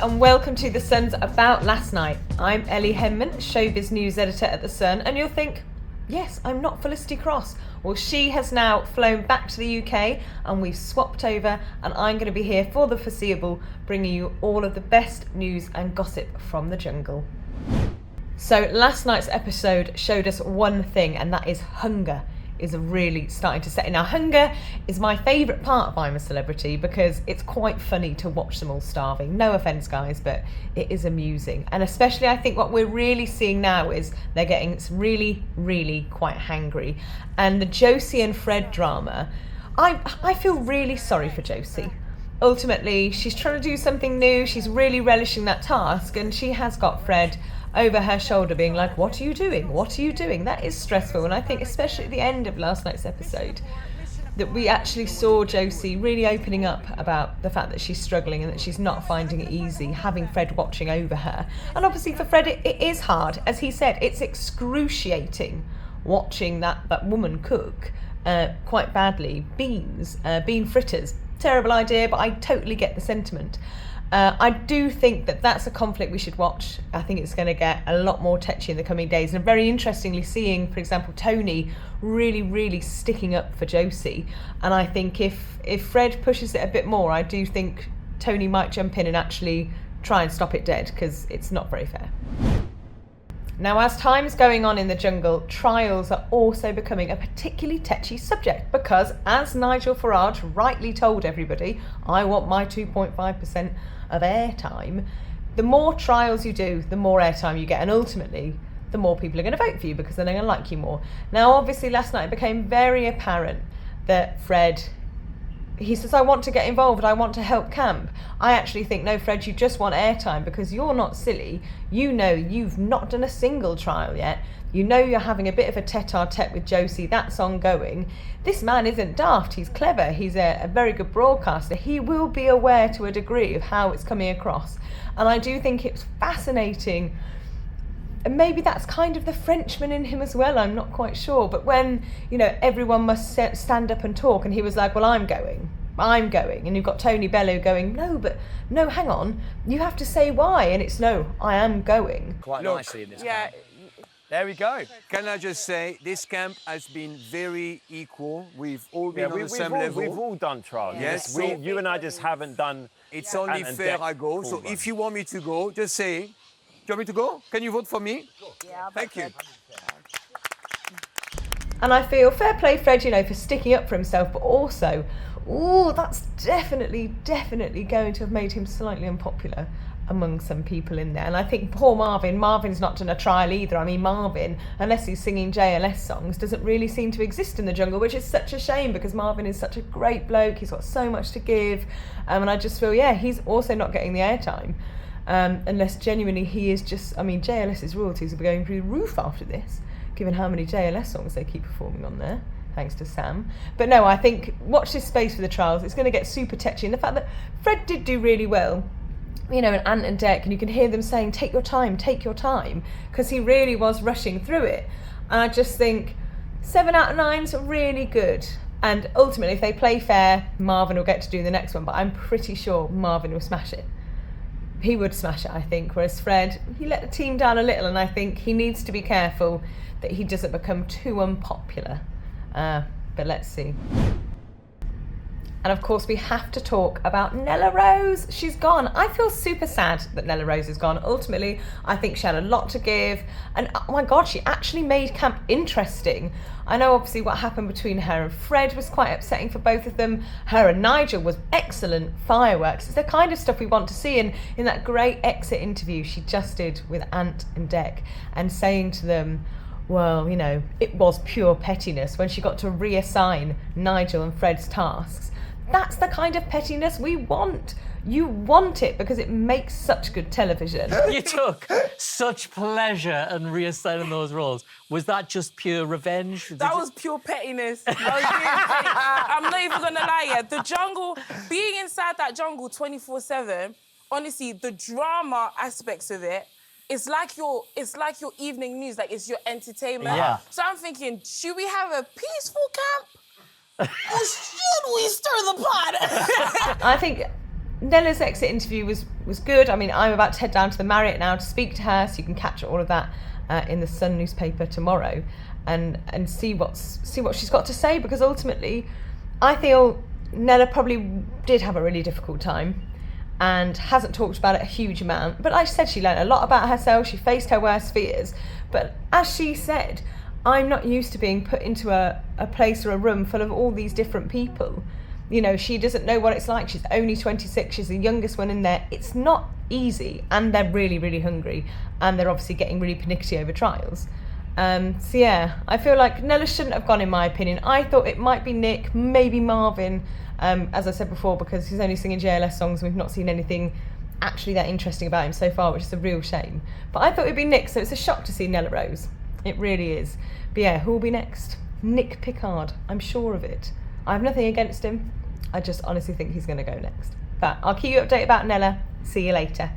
and welcome to The Sun's About Last Night. I'm Ellie Henman, Showbiz news editor at The Sun, and you'll think, yes, I'm not Felicity Cross. Well, she has now flown back to the UK and we've swapped over, and I'm going to be here for the foreseeable, bringing you all of the best news and gossip from the jungle. So last night's episode showed us one thing, and that is hunger is really starting to set in. Now, hunger is my favourite part of I'm a Celebrity because it's quite funny to watch them all starving. No offence, guys, but it is amusing. And especially I think what we're really seeing now is they're getting really quite hangry. And the Josie and Fred drama, I feel really sorry for Josie. Ultimately, she's trying to do something new. She's really relishing that task, and she has got Fred over her shoulder being like, what are you doing? What are you doing? That is stressful. And I think especially at the end of last night's episode that we actually saw Josie really opening up about the fact that she's struggling and that she's not finding it easy, having Fred watching over her. And obviously for Fred it is hard. As he said, it's excruciating watching that woman cook quite badly. Bean fritters. Terrible idea, but I totally get the sentiment. I do think that that's a conflict we should watch. I think it's going to get a lot more touchy in the coming days. And very interestingly, seeing, for example, Tony really sticking up for Josie. And I think if Fred pushes it a bit more, I do think Tony might jump in and actually try and stop it dead, because it's not very fair. Now, as time's going on in the jungle, trials are also becoming a particularly touchy subject because, as Nigel Farage rightly told everybody, I want my 2.5% of airtime. The more trials you do, the more airtime you get, and ultimately, the more people are going to vote for you because then they're going to like you more. Now, obviously, last night it became very apparent that Fred, he says, I want to get involved, I want to help camp. I actually think, no, Fred, you just want airtime because you're not silly. You know you've not done a single trial yet. You know you're having a bit of a tete-a-tete with Josie. That's ongoing. This man isn't daft. He's clever. He's a very good broadcaster. He will be aware to a degree of how it's coming across. And I do think it's fascinating. And maybe that's kind of the Frenchman in him as well, I'm not quite sure. But when, everyone must stand up and talk, and he was like, well, I'm going. And you've got Tony Bellew going, no, hang on. You have to say why. And it's, no, I am going. Quite nicely in this camp. There we go. Can I just say, this camp has been very equal. We've all been on the same level. We've all done trials. Yes. You and I just haven't done. It's only fair I go. So if you want me to go, just say, do you want me to go? Can you vote for me? Yeah, thank you. And I feel fair play, Fred, for sticking up for himself, but also, that's definitely going to have made him slightly unpopular among some people in there. And I think poor Marvin's not done a trial either. I mean, Marvin, unless he's singing JLS songs, doesn't really seem to exist in the jungle, which is such a shame because Marvin is such a great bloke. He's got so much to give. And I just feel, he's also not getting the airtime. Unless genuinely he is just, JLS's royalties will be going through the roof after this, given how many JLS songs they keep performing on there, thanks to Sam. But no, I think watch this space for the trials. It's going to get super touchy. And the fact that Fred did do really well, and Ant and Dec, and you can hear them saying, take your time, because he really was rushing through it. And I just think 7 out of 9's really good. And ultimately, if they play fair, Marvin will get to do the next one, but I'm pretty sure Marvin will smash it. He would smash it, I think, whereas Fred, he let the team down a little, and I think he needs to be careful that he doesn't become too unpopular. But let's see. And of course, we have to talk about Nella Rose. She's gone. I feel super sad that Nella Rose is gone. Ultimately, I think she had a lot to give. And oh my God, she actually made camp interesting. I know obviously what happened between her and Fred was quite upsetting for both of them. Her and Nigel was excellent fireworks. It's the kind of stuff we want to see. And in that great exit interview she just did with Ant and Dec, and saying to them, well, it was pure pettiness when she got to reassign Nigel and Fred's tasks. That's the kind of pettiness we want. You want it because it makes such good television. You took such pleasure in reassigning those roles. Was that just pure revenge? That was pure pettiness. I'm not even going to lie. The jungle, being inside that jungle 24/7, honestly, the drama aspects of it, it's like your evening news, like it's your entertainment. Yeah. So I'm thinking, should we have a peaceful camp? Or should we stir the pot? I think Nella's exit interview was good. I mean, I'm about to head down to the Marriott now to speak to her, so you can catch all of that in the Sun newspaper tomorrow, and see what she's got to say, because ultimately, I feel Nella probably did have a really difficult time and hasn't talked about it a huge amount. But like I said, she learned a lot about herself. She faced her worst fears. But as she said, I'm not used to being put into a place or a room full of all these different people. You know, she doesn't know what it's like. She's only 26. She's the youngest one in there. It's not easy, and they're really, really hungry, and they're obviously getting really panicky over trials. So yeah, I feel like Nella shouldn't have gone, in my opinion. I thought it might be Nick, maybe Marvin, as I said before, because he's only singing JLS songs and we've not seen anything actually that interesting about him so far, which is a real shame. But I thought it'd be Nick, so it's a shock to see Nella Rose. It really is. But yeah, who will be next? Nick Pickard, I'm sure of it. I have nothing against him. I just honestly think he's going to go next. But I'll keep you updated about Nella. See you later.